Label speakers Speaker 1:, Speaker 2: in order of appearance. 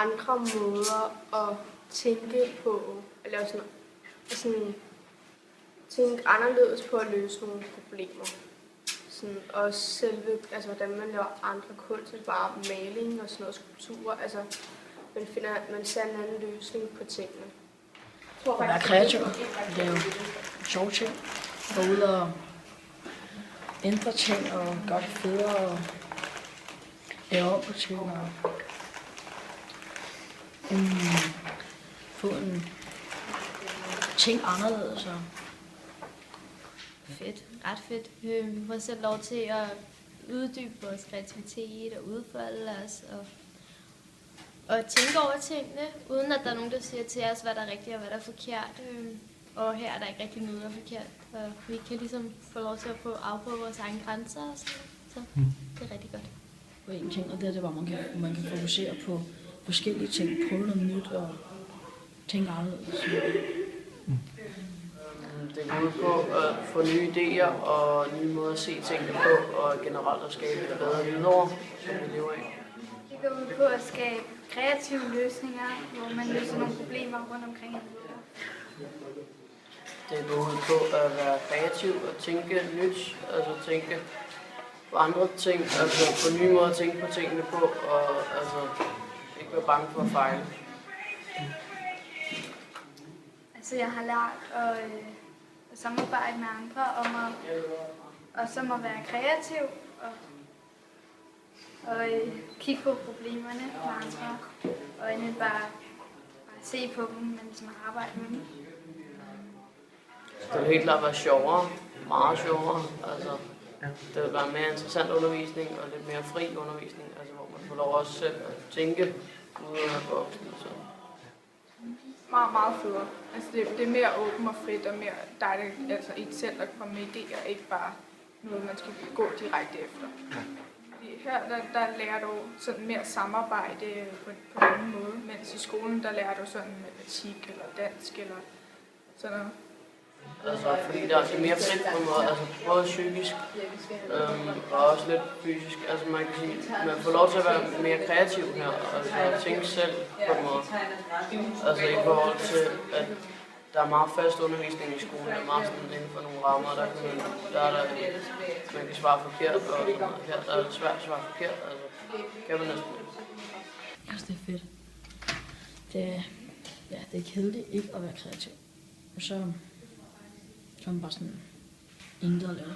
Speaker 1: andre måder at tænke på, eller sådan tænke anderledes på at løse nogle problemer. Sådan også selve, altså hvordan man laver andre kunst, end bare maling og sådan noget, skulpturer. Altså man ser en anden løsning på tingene.
Speaker 2: At være kreativ, det er jo sjove ting. Gå ud og ændre ting og gøre det federe og lave om på ting og få en ting anderledes.
Speaker 3: Fedt, ret fedt. Vi får selv lov til at uddybe vores kreativitet og udfolde os og tænke over tingene, uden at der er nogen, der siger til os, hvad der er rigtigt og hvad der er forkert. Og her er der ikke rigtig noget, der er forkert. Og vi kan ligesom få lov til at få afprøve vores egne grænser og sådan noget. Så det er rigtig godt.
Speaker 2: Og en ting, og det er det, hvor man kan fokusere på forskellige ting, prøve noget nyt og tænke anderledes.
Speaker 4: Det går ud på at få nye idéer og nye måder at se tingene på, og generelt at skabe et bedre Hvidovre, som vi lever i.
Speaker 5: Det går ud på at skabe kreative løsninger, hvor man løser nogle problemer rundt omkring i Hvidovre.
Speaker 4: Det går ud på at være kreativ og tænke nyt, altså tænke på andre ting, altså på nye måder at tænke på tingene på, og altså ikke være bange for at fejle.
Speaker 5: Altså jeg har lært at samarbejde med andre om at være kreativ og kigge på problemerne med andre og ikke bare se på dem, men ligesom arbejde med dem.
Speaker 4: Det vil helt klart være sjovere, meget sjovere. Altså, det vil være mere interessant undervisning og lidt mere fri undervisning, altså, hvor man får lov også selv at tænke uden at gå
Speaker 6: Meget, meget federe. Altså det er mere åbent og frit og mere dejligt, altså et selv at komme med idéer, ikke bare noget, man skal gå direkte efter. Her der lærer du sådan mere samarbejde på en anden måde, mens i skolen der lærer du sådan matematik eller dansk eller sådan noget.
Speaker 4: Altså fordi der er mere frit på en måde, altså både psykisk og også lidt fysisk. Altså man kan sige, man får lov til at være mere kreativ her, altså at tænke selv på en måde. Altså i forhold til, at der er meget fast undervisning i skolen, der er meget sådan inden for nogle rammer, man kan svare forkert, og her der er det svært at svare forkert, altså kan man næsten ikke.
Speaker 2: Jeg synes, det er fedt. Det er kedeligt ikke at være kreativ. Og så er man bare sådan intet at lave.